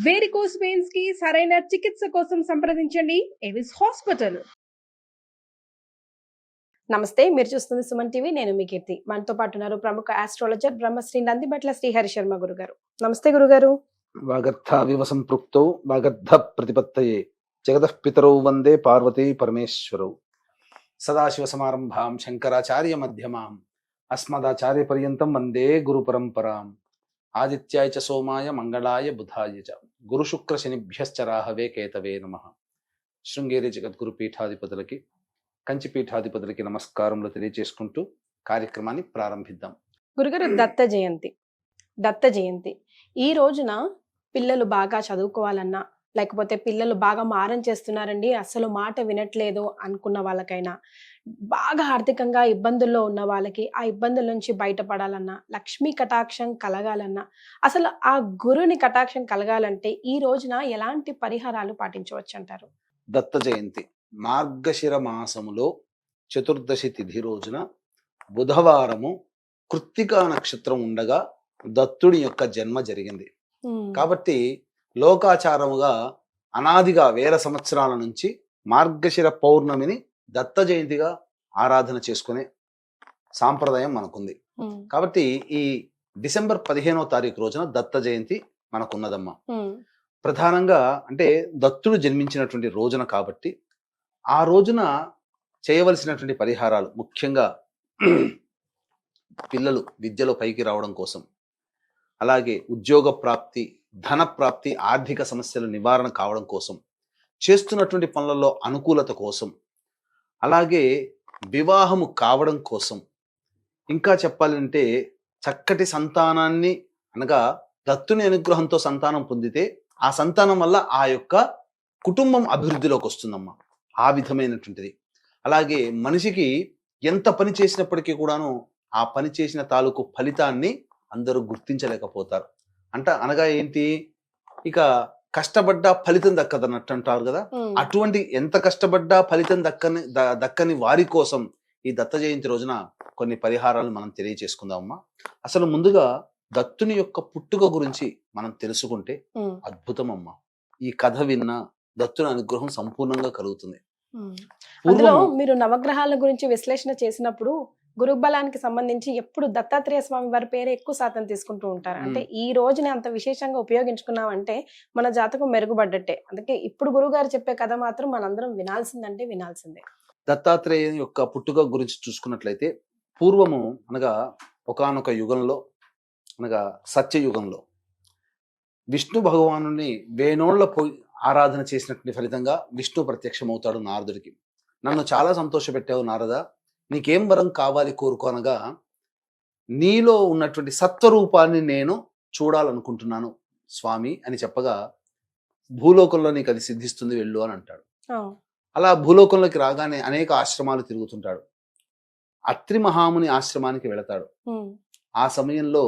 Varicose veins కి సరైన చికిత్స కోసం సంప్రదించండి ఎవిస్ హాస్పిటల్. నమస్తే, మీరు చూస్తుంది సుమన్ టీవీ. నేను మీ కీర్తి. మనతో పాటు ఉన్నారు ప్రముఖ ఆస్ట్రాలజర్ బ్రహ్మశ్రీ నందిబట్ల శ్రీహరి శర్మ గురుగారు. నమస్తే గురుగారు. వాగర్థావివ సంపృక్తౌ వాగర్థ ప్రతిపత్తయే జగతః పితరౌ వందే పార్వతీ పరమేశ్వరౌ. సదాశివ సమారంభాం శంకరాచార్య మధ్యమాం అస్మదాచార్య పర్యంతం వందే గురు పరంపరాం. ఆదిత్యాయ చ సోమాయ మంగళాయ బుధాయ చ గురు శుక్ర శనిభ్యశ్చ రాహవే కేతవే నమః. శృంగేరి జగద్గురు పీఠాధిపతులకి, కంచి పీఠాధిపతులకి నమస్కారములు తెలియజేసుకుంటూ కార్యక్రమాన్ని ప్రారంభిద్దాం. గురుగారు, దత్త జయంతి ఈ రోజున పిల్లలు బాగా చదువుకోవాలన్నా, లేకపోతే పిల్లలు బాగా మారం చేస్తున్నారండి, అసలు మాట వినట్లేదు అనుకున్న వాళ్ళకైనా, బాగా ఆర్థికంగా ఇబ్బందుల్లో ఉన్న వాళ్ళకి ఆ ఇబ్బందుల నుంచి బయటపడాలన్నా, లక్ష్మీ కటాక్షం కలగాలన్నా, అసలు ఆ గురుని కటాక్షం కలగాలంటే ఈ రోజున ఎలాంటి పరిహారాలు పాటించవచ్చు అంటారు? దత్త జయంతి మార్గశిర మాసములో చతుర్దశి తిథి రోజున బుధవారము కృత్తికా నక్షత్రం ఉండగా దత్తుడి యొక్క జన్మ జరిగింది. కాబట్టి లోకాచారముగా అనాదిగా వేల సంవత్సరాల నుంచి మార్గశిర పౌర్ణమిని దత్త జయంతిగా ఆరాధన చేసుకునే సాంప్రదాయం మనకుంది. కాబట్టి ఈ డిసెంబర్ 15వ తారీఖు రోజున దత్త జయంతి మనకున్నదమ్మా. ప్రధానంగా అంటే దత్తుడు జన్మించినటువంటి రోజున కాబట్టి ఆ రోజున చేయవలసినటువంటి పరిహారాలు ముఖ్యంగా పిల్లలు విద్యలో పైకి రావడం కోసం, అలాగే ఉద్యోగ ప్రాప్తి, ధన ప్రాప్తి, ఆర్థిక సమస్యల నివారణ కావడం కోసం, చేస్తున్నటువంటి పనులలో అనుకూలత కోసం, అలాగే వివాహము కావడం కోసం, ఇంకా చెప్పాలంటే చక్కటి సంతానాన్ని అనగా దత్తుని అనుగ్రహంతో సంతానం పొందితే ఆ సంతానం వల్ల ఆ యొక్క కుటుంబం అభివృద్ధిలోకి వస్తుందమ్మా. ఆ విధమైనటువంటిది. అలాగే మనిషికి ఎంత పని చేసినప్పటికీ కూడాను ఆ పని చేసిన తాలూకు ఫలితాన్ని అందరూ గుర్తించలేకపోతారు. అనగా ఏంటి, ఇక కష్టపడ్డా ఫలితం దక్కదన్నట్టు అంటారు కదా. అటువంటి ఎంత కష్టపడ్డా ఫలితం దక్కని వారి కోసం ఈ దత్త జయంతి రోజున కొన్ని పరిహారాలు మనం తెలియచేసుకుందామమ్మా. అసలు ముందుగా దత్తుని యొక్క పుట్టుక గురించి మనం తెలుసుకుంటే అద్భుతం అమ్మా. ఈ కథ విన్న దత్తుని అనుగ్రహం సంపూర్ణంగా కలుగుతుంది. అందులో మీరు నవగ్రహాల గురించి విశ్లేషణ చేసినప్పుడు గురుబలానికి సంబంధించి ఎప్పుడు దత్తాత్రేయ స్వామి వారి పేరు ఎక్కువ శాతం తీసుకుంటూ ఉంటారు. అంటే ఈ రోజుని అంత విశేషంగా ఉపయోగించుకున్నామంటే మన జాతకం మెరుగుపడ్డట్టే. అందుకే ఇప్పుడు గురువు గారు చెప్పే కథ మాత్రం మనందరం వినాల్సిందే. దత్తాత్రేయ యొక్క పుట్టుక గురించి చూసుకున్నట్లయితే పూర్వము అనగా ఒకానొక యుగంలో అనగా సత్యయుగంలో విష్ణు భగవానుని వేణోళ్ల ఆరాధన చేసినటువంటి ఫలితంగా విష్ణు ప్రత్యక్షమవుతాడు నారదుడికి. నన్ను చాలా సంతోషపెట్టావు నారద, నీకేం వరం కావాలి కోరుకోనగా, నీలో ఉన్నటువంటి సత్వరూపాన్ని నేను చూడాలనుకుంటున్నాను స్వామి అని చెప్పగా, భూలోకంలో నీకు అది సిద్ధిస్తుంది, వెళ్ళు అని అంటాడు. అలా భూలోకంలోకి రాగానే అనేక ఆశ్రమాలు తిరుగుతుంటాడు. అత్రి మహాముని ఆశ్రమానికి వెళతాడు. ఆ సమయంలో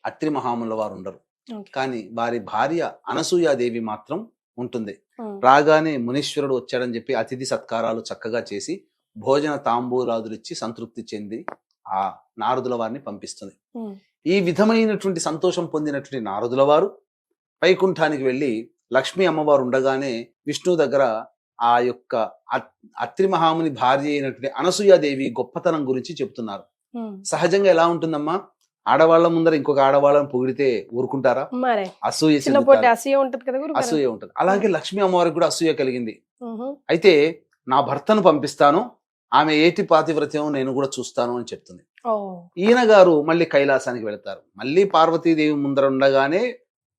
అత్రి మహాముల వారు ఉండరు, కానీ వారి భార్య అనసూయాదేవి మాత్రం ఉంటుంది. రాగానే మునీశ్వరుడు వచ్చాడని చెప్పి అతిథి సత్కారాలు చక్కగా చేసి భోజన తాంబూలాదులు ఇచ్చి సంతృప్తి చెంది ఆ నారదుల వారిని పంపిస్తుంది. ఈ విధమైనటువంటి సంతోషం పొందినటువంటి నారదుల వారు వైకుంఠానికి వెళ్ళి లక్ష్మీ అమ్మవారు ఉండగానే విష్ణు దగ్గర ఆ యొక్క అత్రి మహాముని భార్య అయినటువంటి అనసూయాదేవి గొప్పతనం గురించి చెప్తున్నారు. సహజంగా ఎలా ఉంటుందమ్మా, ఆడవాళ్ల ముందర ఇంకొక ఆడవాళ్ళని పొగిడితే ఊరుకుంటారా? అసూయ ఉంటుంది. అలాగే లక్ష్మీ అమ్మవారికి కూడా అసూయ కలిగింది. అయితే నా భర్తను పంపిస్తాను, ఆమె ఏటి పాతివ్రత్యం నేను కూడా చూస్తాను అని చెప్తుంది. ఈయన గారు మళ్ళీ కైలాసానికి వెళతారు. మళ్ళీ పార్వతీదేవి ముందర ఉండగానే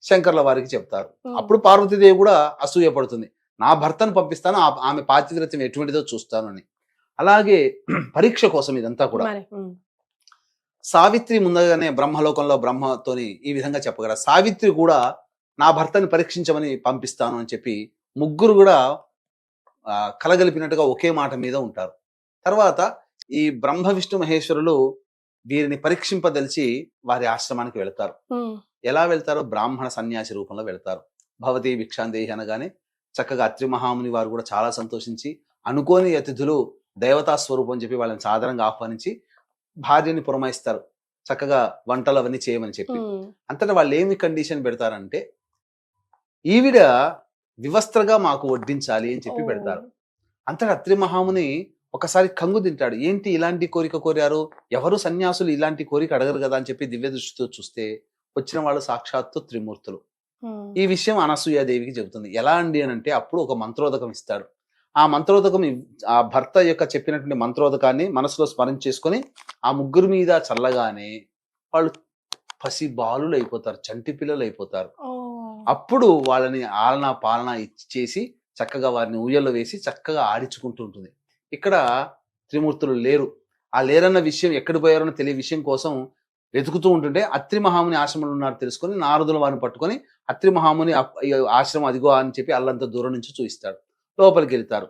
శంకర్ల వారికి చెప్తారు. అప్పుడు పార్వతీదేవి కూడా అసూయ పడుతుంది, నా భర్తను పంపిస్తాను, ఆమె పాతివ్రత్యం ఎటువంటిదో చూస్తాను అని. అలాగే పరీక్ష కోసం ఇదంతా కూడా. సావిత్రి ముందుగానే బ్రహ్మలోకంలో బ్రహ్మతోని ఈ విధంగా చెప్పగలరు. సావిత్రి కూడా నా భర్తని పరీక్షించమని పంపిస్తాను అని చెప్పి ముగ్గురు కూడా కలగలిపినట్టుగా ఒకే మాట మీద ఉంటారు. తర్వాత ఈ బ్రహ్మ విష్ణు మహేశ్వరులు వీరిని పరీక్షింపదలిచి వారి ఆశ్రమానికి వెళతారు. ఎలా వెళ్తారో బ్రాహ్మణ సన్యాసి రూపంలో వెళతారు. భవతి భిక్షాందేహి అనగానే చక్కగా అత్రి మహాముని వారు కూడా చాలా సంతోషించి, అనుకోని అతిథులు దేవతా స్వరూపం చెప్పి వాళ్ళని సాధారణంగా ఆహ్వానించి భార్యని పురమాయిస్తారు, చక్కగా వంటలు అవన్నీ చేయమని చెప్పి. అంతటా వాళ్ళు ఏమి కండిషన్ పెడతారంటే, ఈవిడ వివస్త్రగా మాకు వడ్డించాలి అని చెప్పి ఓ. పెడతారు. అంతటా అత్రి మహాముని ఒకసారి కంగు తింటాడు. ఏంటి ఇలాంటి కోరిక కోరారు, ఎవరు సన్యాసులు ఇలాంటి కోరిక అడగరు కదా అని చెప్పి దివ్య దృష్టితో చూస్తే వచ్చిన వాళ్ళు సాక్షాత్తు త్రిమూర్తులు. ఉమ్. ఈ విషయం అనసూయాదేవికి చెబుతుంది. ఎలా అండి అని అంటే అప్పుడు ఒక మంత్రోదకం ఇస్తాడు. ఆ మంత్రోదకం ఆ భర్త యొక్క చెప్పినటువంటి మంత్రోదకాన్ని మనసులో స్మరణ చేసుకొని ఆ ముగ్గురు మీద చల్లగానే వాళ్ళు పసి బాలులు అయిపోతారు, చంటి పిల్లలు అయిపోతారు. ఓ. అప్పుడు వాళ్ళని ఆలనా పాలన ఇచ్చేసి చక్కగా వారిని ఊయల్లో వేసి చక్కగా ఆడించుకుంటూ ఉంటుంది. ఇక్కడ త్రిమూర్తులు లేరు. ఆ లేరన్న విషయం ఎక్కడ పోయారో తెలియ విషయం కోసం వెతుకుతూ ఉంటుంటే అత్రి మహాముని ఆశ్రమంలో ఉన్నారు తెలుసుకొని నారదుల వారిని పట్టుకొని అత్రి మహాముని ఈ ఆశ్రమం అదిగో అని చెప్పి అల్లంత దూరం నుంచి చూపిస్తాడు. లోపలికి వెళ్తారు.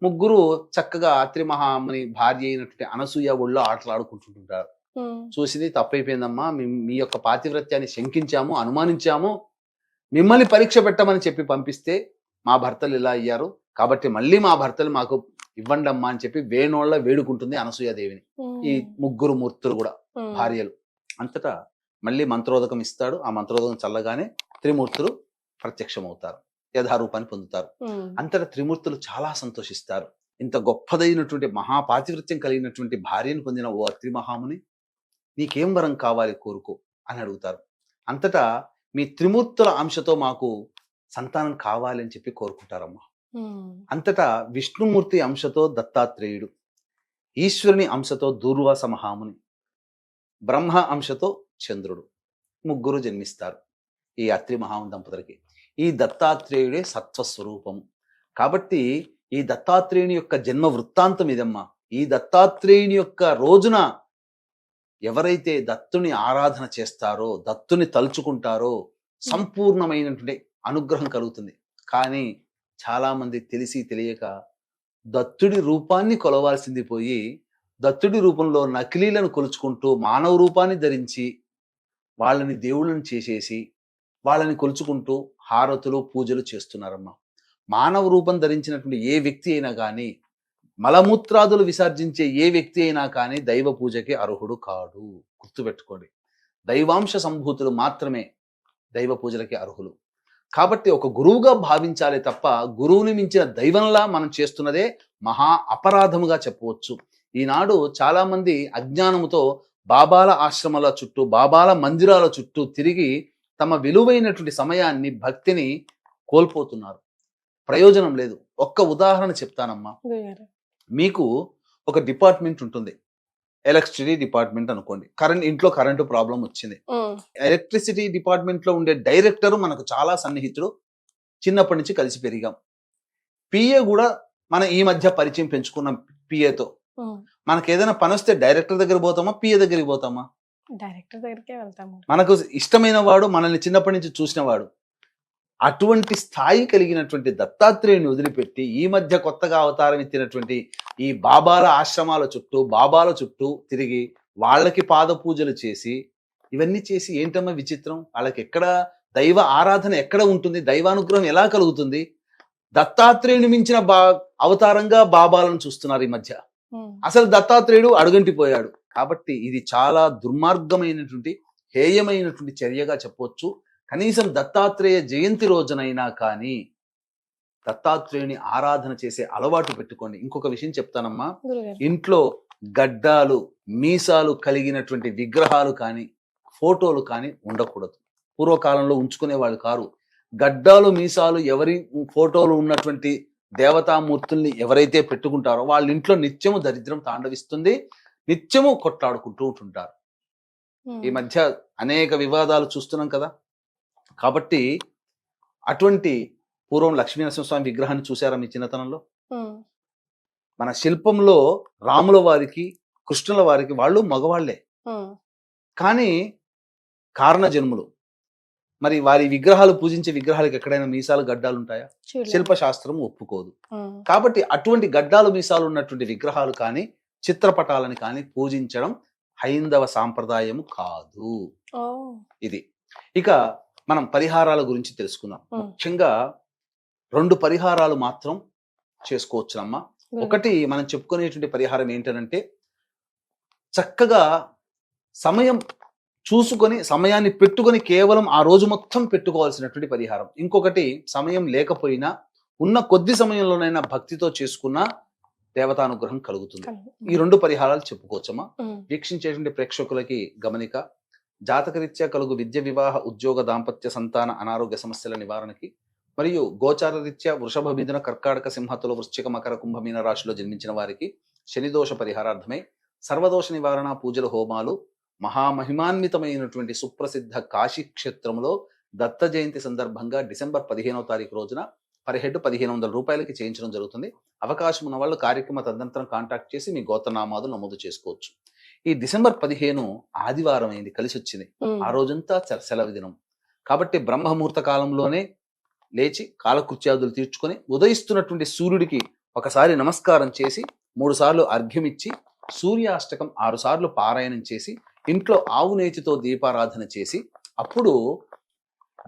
ముగ్గురు చక్కగా అత్రి మహాముని భార్య అయినటువంటి అనసూయ ఒళ్ళో ఆటలాడుకుంటుంటారు. ఉమ్. చూసింది తప్పైపోయిందమ్మా, మీ యొక్క పాతివ్రత్యాన్ని శంకించాము, అనుమానించాము, మిమ్మల్ని పరీక్ష పెట్టమని చెప్పి పంపిస్తే మా భర్తలు ఇలా అయ్యారు, కాబట్టి మళ్ళీ మా భర్తలు మాకు ఇవ్వండి అమ్మా అని చెప్పి వేణోళ్ళ వేడుకుంటుంది అనసూయాదేవిని. ఈ ముగ్గురు మూర్తులు కూడా భార్యలు. అంతటా మళ్ళీ మంత్రోదకం ఇస్తాడు. ఆ మంత్రోదకం చల్లగానే త్రిమూర్తులు ప్రత్యక్షమవుతారు, యథారూపాన్ని పొందుతారు. అంతటా త్రిమూర్తులు చాలా సంతోషిస్తారు. ఇంత గొప్పదైనటువంటి మహాపాతివృత్యం కలిగినటువంటి భార్యను పొందిన ఓ అత్రి మహాముని, నీకేం వరం కావాలి కోరుకో అని అడుగుతారు. అంతటా మీ త్రిమూర్తుల అంశతో మాకు సంతానం కావాలి అని చెప్పి కోరుకుంటారమ్మా. అంతటా విష్ణుమూర్తి అంశతో దత్తాత్రేయుడు, ఈశ్వరుని అంశతో దూర్వాస మహాముని, బ్రహ్మ అంశతో చంద్రుడు, ముగ్గురు జన్మిస్తారు ఈ అత్రి మహాముని దంపతులకి. ఈ దత్తాత్రేయుడే సత్వస్వరూపము. కాబట్టి ఈ దత్తాత్రేయుని యొక్క జన్మ వృత్తాంతం ఇదమ్మా. ఈ దత్తాత్రేయుని యొక్క రోజున ఎవరైతే దత్తుని ఆరాధన చేస్తారో, దత్తుని తలుచుకుంటారో సంపూర్ణమైనటువంటి అనుగ్రహం కలుగుతుంది. కానీ చాలా మంది తెలిసి తెలియక దత్తుడి రూపాన్ని కొలవాల్సింది పోయి దత్తుడి రూపంలో నకిలీలను కొలుచుకుంటూ మానవ రూపాన్ని ధరించి వాళ్ళని దేవుళ్ళని చేసేసి వాళ్ళని కొలుచుకుంటూ హారతులు పూజలు చేస్తున్నారమ్మా. మానవ రూపం ధరించినటువంటి ఏ వ్యక్తి అయినా కానీ, మలమూత్రాదులు విసర్జించే ఏ వ్యక్తి అయినా కానీ దైవ పూజకి అర్హుడు కాడు. గుర్తుపెట్టుకోండి, దైవాంశ సంభూతులు మాత్రమే దైవ పూజలకి అర్హులు. కాబట్టి ఒక గురువుగా భావించాలి తప్ప గురువుని మించిన దైవంలా మనం చేస్తున్నదే మహా అపరాధముగా చెప్పవచ్చు. ఈనాడు చాలా మంది అజ్ఞానముతో బాబాల ఆశ్రమాల చుట్టూ, బాబాల మందిరాల చుట్టూ తిరిగి తమ విలువైనటువంటి సమయాన్ని, భక్తిని కోల్పోతున్నారు. ప్రయోజనం లేదు. ఒక్క ఉదాహరణ చెప్తానమ్మా. మీకు ఒక డిపార్ట్మెంట్ ఉంటుంది, ఎలక్ట్రిసిటీ డిపార్ట్మెంట్ అనుకోండి. ఇంట్లో కరెంటు ప్రాబ్లం వచ్చింది. ఎలక్ట్రిసిటీ డిపార్ట్మెంట్ లో ఉండే డైరెక్టర్ మనకు చాలా సన్నిహితుడు, చిన్నప్పటి నుంచి కలిసి పెరిగాం. పిఏ కూడా మనం ఈ మధ్య పరిచయం పెంచుకున్నాం. పిఏతో మనకు ఏదైనా పని వస్తే డైరెక్టర్ దగ్గర పోతామా, పిఏ దగ్గరికి పోతామా? డైరెక్టర్ దగ్గరికే వెళ్తాము. మనకు ఇష్టమైన వాడు, మనల్ని చిన్నప్పటి నుంచి చూసిన వాడు. అటువంటి స్థాయి కలిగినటువంటి దత్తాత్రేయుని వదిలిపెట్టి ఈ మధ్య కొత్తగా అవతారం ఎత్తినటువంటి ఈ బాబాల ఆశ్రమాల చుట్టూ, బాబాల చుట్టూ తిరిగి వాళ్ళకి పాద పూజలు చేసి, ఇవన్నీ చేసి ఏంటమ్మా విచిత్రం? వాళ్ళకి ఎక్కడ దైవ ఆరాధన ఎక్కడ ఉంటుంది? దైవానుగ్రహం ఎలా కలుగుతుంది? దత్తాత్రేయుని మించిన అవతారంగా బాబాలను చూస్తున్నారు ఈ మధ్య. అసలు దత్తాత్రేయుడు అడుగంటిపోయాడు. కాబట్టి ఇది చాలా దుర్మార్గమైనటువంటి, హేయమైనటువంటి చర్యగా చెప్పవచ్చు. కనీసం దత్తాత్రేయ జయంతి రోజునైనా కానీ దత్తాత్రేయుని ఆరాధన చేసే అలవాటు పెట్టుకోండి. ఇంకొక విషయం చెప్తానమ్మా, ఇంట్లో గడ్డాలు, మీసాలు కలిగినటువంటి విగ్రహాలు కానీ, ఫోటోలు కానీ ఉండకూడదు. పూర్వకాలంలో ఉంచుకునేవాళ్ళు కారు. గడ్డాలు, మీసాలు ఎవరి ఫోటోలు ఉన్నటువంటి దేవతామూర్తుల్ని ఎవరైతే పెట్టుకుంటారో వాళ్ళ ఇంట్లో నిత్యము దరిద్రం తాండవిస్తుంది, నిత్యము కొట్లాడుకుంటూ ఉంటుంటారు. ఈ మధ్య అనేక వివాదాలు చూస్తున్నాం కదా. కాబట్టి అటువంటి పూర్వం లక్ష్మీనరసింహస్వామి విగ్రహాన్ని చూసారా మీ చిన్నతనంలో? మన శిల్పంలో రాముల వారికి, కృష్ణుల వారికి వాళ్ళు మగవాళ్లే, కానీ కారణ జన్ములు. మరి వారి విగ్రహాలు, పూజించే విగ్రహాలకు ఎక్కడైనా మీసాలు, గడ్డాలు ఉంటాయా? శిల్పశాస్త్రం ఒప్పుకోదు. కాబట్టి అటువంటి గడ్డాలు, మీసాలు ఉన్నటువంటి విగ్రహాలు కానీ, చిత్రపటాలను కానీ పూజించడం హైందవ సాంప్రదాయం కాదు. ఇది. ఇక మనం పరిహారాల గురించి తెలుసుకుందాం. ముఖ్యంగా 2 పరిహారాలు మాత్రం చేసుకోవచ్చునమ్మా. ఒకటి మనం చెప్పుకునేటువంటి పరిహారం ఏంటంటే, చక్కగా సమయం చూసుకొని సమయాన్ని పెట్టుకొని కేవలం ఆ రోజు మొత్తం పెట్టుకోవాల్సినటువంటి పరిహారం. ఇంకొకటి, సమయం లేకపోయినా ఉన్న కొద్ది సమయంలోనైనా భక్తితో చేసుకున్న దేవతానుగ్రహం కలుగుతుంది. ఈ 2 పరిహారాలు చెప్పుకోవచ్చమ్మా. వీక్షించేటువంటి ప్రేక్షకులకి గమనిక, జాతకరీత్యా కలుగు విద్య, వివాహ, ఉద్యోగ, దాంపత్య, సంతాన, అనారోగ్య సమస్యల నివారణకి మరియు గోచార రీత్యా వృషభ, మిథున, కర్కాటక, సింహతుల, వృశ్చిక, మకర, కుంభ, మీన రాశిలో జన్మించిన వారికి శనిదోష పరిహారార్థమై సర్వదోష నివారణ పూజల, హోమాలు మహామహిమాన్వితమైనటువంటి సుప్రసిద్ధ కాశీ క్షేత్రంలో దత్త జయంతి సందర్భంగా డిసెంబర్ 15వ తారీఖు రోజున పర్ హెడ్ 1500 రూపాయలకి చేయించడం జరుగుతుంది. అవకాశం ఉన్న వాళ్ళు కార్యక్రమ తదనంతరం కాంటాక్ట్ చేసి మీ గోత్రనామాలు నమోదు చేసుకోవచ్చు. ఈ డిసెంబర్ 15 ఆదివారం అయింది, కలిసి వచ్చింది. ఆ రోజంతా సెలవు దినం కాబట్టి బ్రహ్మముహూర్త కాలంలోనే లేచి కాలకృత్యాదులు తీర్చుకొని ఉదయిస్తున్నటువంటి సూర్యుడికి ఒకసారి నమస్కారం చేసి 3 సార్లు అర్ఘ్యమిచ్చి సూర్యాష్టకం 6 సార్లు పారాయణం చేసి ఇంట్లో ఆవు నేతితో దీపారాధన చేసి అప్పుడు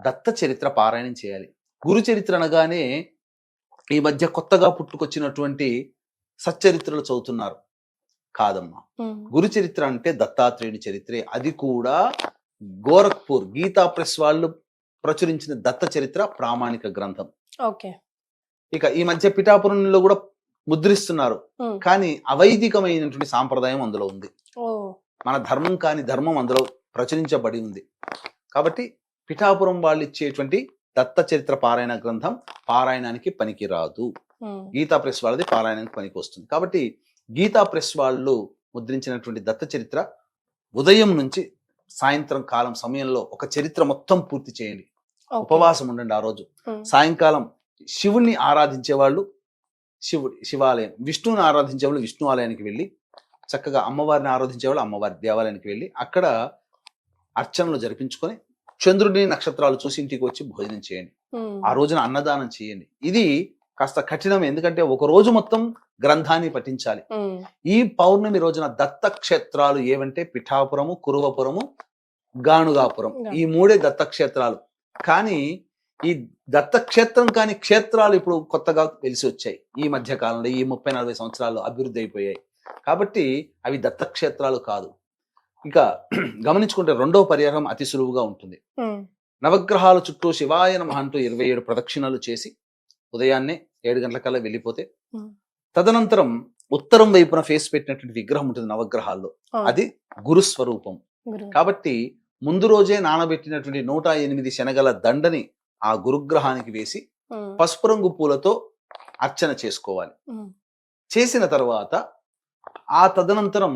దత్త చరిత్ర పారాయణం చేయాలి. గురు చరిత్ర అనగానే ఈ మధ్య కొత్తగా పుట్టుకొచ్చినటువంటి సచ్చరిత్రలు చదువుతున్నారు. కాదమ్మా, గురు చరిత్ర అంటే దత్తాత్రేయుని చరిత్రే. అది కూడా గోరఖ్పూర్ గీతా ప్రెస్ వాళ్ళు ప్రచురించిన దత్త చరిత్ర ప్రామాణిక గ్రంథం. ఓకే. ఇక ఈ మధ్య పిఠాపురంలో కూడా ముద్రిస్తున్నారు, కానీ అవైదికమైనటువంటి సాంప్రదాయం అందులో ఉంది. మన ధర్మం కాని ధర్మం అందులో ప్రచురించబడి ఉంది. కాబట్టి పిఠాపురం వాళ్ళు ఇచ్చేటువంటి దత్త చరిత్ర పారాయణ గ్రంథం పారాయణానికి పనికిరాదు. గీతా ప్రెస్ వాళ్ళది పారాయణానికి పనికి వస్తుంది. కాబట్టి గీతా ప్రెస్ వాళ్ళు ముద్రించినటువంటి దత్త చరిత్ర ఉదయం నుంచి సాయంత్రం కాలం సమయంలో ఒక చరిత్ర మొత్తం పూర్తి చేయండి. ఉపవాసం ఉండండి ఆ రోజు. సాయంకాలం శివుణ్ణి ఆరాధించే వాళ్ళు శివాలయం, విష్ణువుని ఆరాధించే వాళ్ళు విష్ణు ఆలయానికి వెళ్ళి, చక్కగా అమ్మవారిని ఆరాధించే వాళ్ళు అమ్మవారి దేవాలయానికి వెళ్ళి అక్కడ అర్చనలు జరిపించుకొని చంద్రుడిని, నక్షత్రాలు చూసి ఇంటికి వచ్చి భోజనం చేయండి. ఆ రోజున అన్నదానం చేయండి. ఇది కాస్త కఠినం, ఎందుకంటే ఒక రోజు మొత్తం గ్రంథాన్ని పఠించాలి. ఈ పౌర్ణమి రోజున దత్త క్షేత్రాలు ఏవంటే పిఠాపురము, కురువపురము, గాణుగాపురం, ఈ 3 దత్త క్షేత్రాలు. కానీ ఈ దత్తక్షేత్రం కాని క్షేత్రాలు ఇప్పుడు కొత్తగా తెలిసి వచ్చాయి ఈ మధ్య కాలంలో. ఈ 30-40 సంవత్సరాల్లో అభివృద్ధి అయిపోయాయి. కాబట్టి అవి దత్తక్షేత్రాలు కాదు. ఇక గమనించుకుంటే 2వ పరిహారం అతి సులువుగా ఉంటుంది. నవగ్రహాల చుట్టూ శివాయ నమః అంటూ 27 ప్రదక్షిణలు చేసి ఉదయాన్నే 7 గంటలకల్లా వెళ్ళిపోతే, తదనంతరం ఉత్తరం వైపున ఫేస్ పెట్టినటువంటి విగ్రహం ఉంటుంది నవగ్రహాల్లో, అది గురుస్వరూపం. కాబట్టి ముందు రోజే నానబెట్టినటువంటి 108 శనగల దండని ఆ గురుగ్రహానికి వేసి పసుపు రంగు పూలతో అర్చన చేసుకోవాలి. చేసిన తర్వాత ఆ తదనంతరం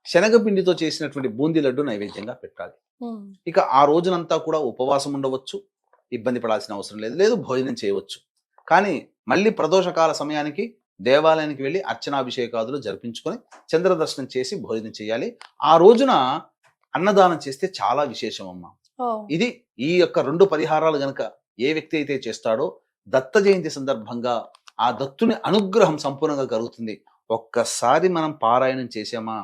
శనగపిండితో చేసినటువంటి బూందీ లడ్డు నైవేద్యంగా పెట్టాలి. ఇక ఆ రోజునంతా కూడా ఉపవాసం ఉండవచ్చు, ఇబ్బంది పడాల్సిన అవసరం లేదు, భోజనం చేయవచ్చు. కానీ మళ్ళీ ప్రదోషకాల సమయానికి దేవాలయానికి వెళ్ళి అర్చనాభిషేకాదులు జరిపించుకొని చంద్ర దర్శనం చేసి భోజనం చేయాలి. ఆ రోజున అన్నదానం చేస్తే చాలా విశేషం అమ్మా. ఇది ఈ యొక్క 2 పరిహారాలు గనక ఏ వ్యక్తి అయితే చేస్తాడో దత్త జయంతి సందర్భంగా ఆ దత్తుని అనుగ్రహం సంపూర్ణంగా కలుగుతుంది. ఒక్కసారి మనం పారాయణం చేసామా,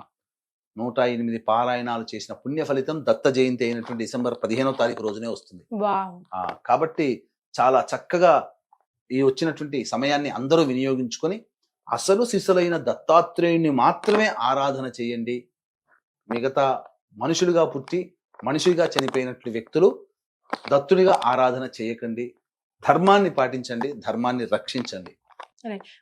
108 పారాయణాలు చేసిన పుణ్య ఫలితం దత్త జయంతి అయినటువంటి డిసెంబర్ 15వ తారీఖు రోజునే వస్తుంది. కాబట్టి చాలా చక్కగా ఈ వచ్చినటువంటి సమయాన్ని అందరూ వినియోగించుకొని అసలు సిసలైన దత్తాత్రేయుని మాత్రమే ఆరాధన చేయండి. మిగతా మనుషులుగా పుట్టి మనిషిగా చనిపోయినట్లు వ్యక్తులు దత్తునిగా ఆరాధన చేయకండి. ధర్మాన్ని పాటించండి, ధర్మాన్ని రక్షించండి.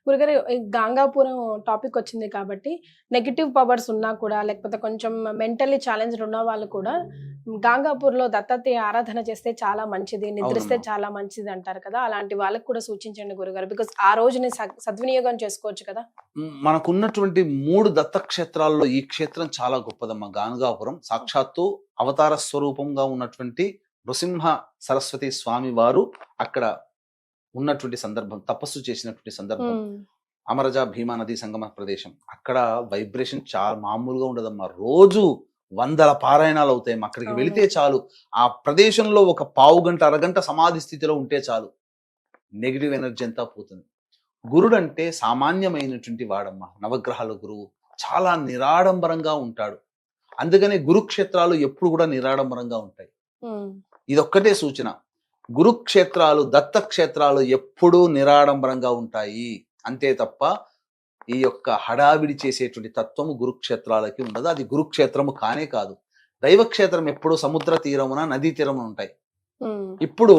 గురుగారు, గాంగాపురం టాపిక్ వచ్చింది కాబట్టి నెగిటివ్ పవర్స్ ఉన్నా కూడా, లేకపోతే కొంచెం మెంటల్లీ ఛాలెంజ్ ఉన్న వాళ్ళు కూడా గాంగాపూర్లో దత్తాత్రేయ ఆరాధన చేస్తే చాలా మంచిది, నిద్రిస్తే చాలా మంచిది అంటారు కదా. అలాంటి వాళ్ళకి కూడా సూచించండి గురుగారు, బికాస్ ఆ రోజుని సద్వినియోగం చేసుకోవచ్చు కదా. మనకున్నటువంటి 3 దత్త క్షేత్రాల్లో ఈ క్షేత్రం చాలా గొప్పదమ్మా. గాంగాపురం సాక్షాత్తు అవతార స్వరూపంగా ఉన్నటువంటి నృసింహ సరస్వతి స్వామి వారు అక్కడ ఉన్నటువంటి సందర్భం, తపస్సు చేసినటువంటి సందర్భం. అమరజ భీమా నదీ సంగమ ప్రదేశం. అక్కడ వైబ్రేషన్ చాలా మామూలుగా ఉండదమ్మా. రోజు 100 పారాయణాలు అవుతాయి. అక్కడికి వెళితే చాలు, ఆ ప్రదేశంలో ఒక పావు గంట, అరగంట సమాధి స్థితిలో ఉంటే చాలు, నెగిటివ్ ఎనర్జీ అంతా పోతుంది. గురుడు అంటే సామాన్యమైనటువంటి వాడమ్మా. నవగ్రహాల గురువు చాలా నిరాడంబరంగా ఉంటాడు. అందుకనే గురుక్షేత్రాలు ఎప్పుడు కూడా నిరాడంబరంగా ఉంటాయి. ఇదొక్కటే సూచన. గురుక్షేత్రాలు, దత్తక్షేత్రాలు ఎప్పుడూ నిరాడంబరంగా ఉంటాయి. అంతే తప్ప ఈ యొక్క హడావిడి చేసేటువంటి తత్వము గురుక్షేత్రాలకి ఉండదు. అది గురుక్షేత్రము కానే కాదు. దైవక్షేత్రం ఎప్పుడు సముద్ర తీరమున నదీ తీరమున ఉంటాయి. ఉమ్, ఇప్పుడు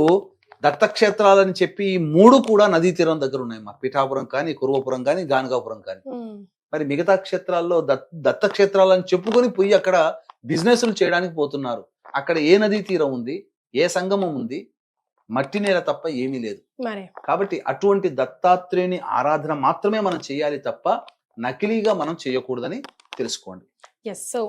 దత్తక్షేత్రాలని చెప్పి ఈ 3 కూడా నదీ తీరం దగ్గర ఉన్నాయి. మా పిఠాపురం కానీ, కురువపురం కానీ, గానగాపురం కానీ. ఉమ్, మరి మిగతా క్షేత్రాల్లో దత్తక్షేత్రాలని చెప్పుకొని పోయి అక్కడ బిజినెస్లు చేయడానికి పోతున్నారు. అక్కడ ఏ నదీ తీరం ఉంది, ఏ సంగమం ఉంది, మట్టి నేల తప్ప ఏమీ లేదు. మరి కాబట్టి అటువంటి దత్తాత్రేయుని ఆరాధన మాత్రమే మనం చేయాలి తప్ప నకిలీగా మనం చేయకూడదని తెలుసుకోండి. ఎస్. సో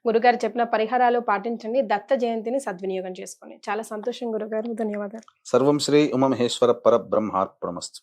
గురుగారు చెప్పిన పరిహారాలు పాటించండి, దత్త జయంతిని సద్వినియోగం చేసుకోండి. చాలా సంతోషం గురుగారు, ధన్యవాదాలు. సర్వం శ్రీ ఉమమహేశ్వర పరబ్రహ్మార్పణమస్తు.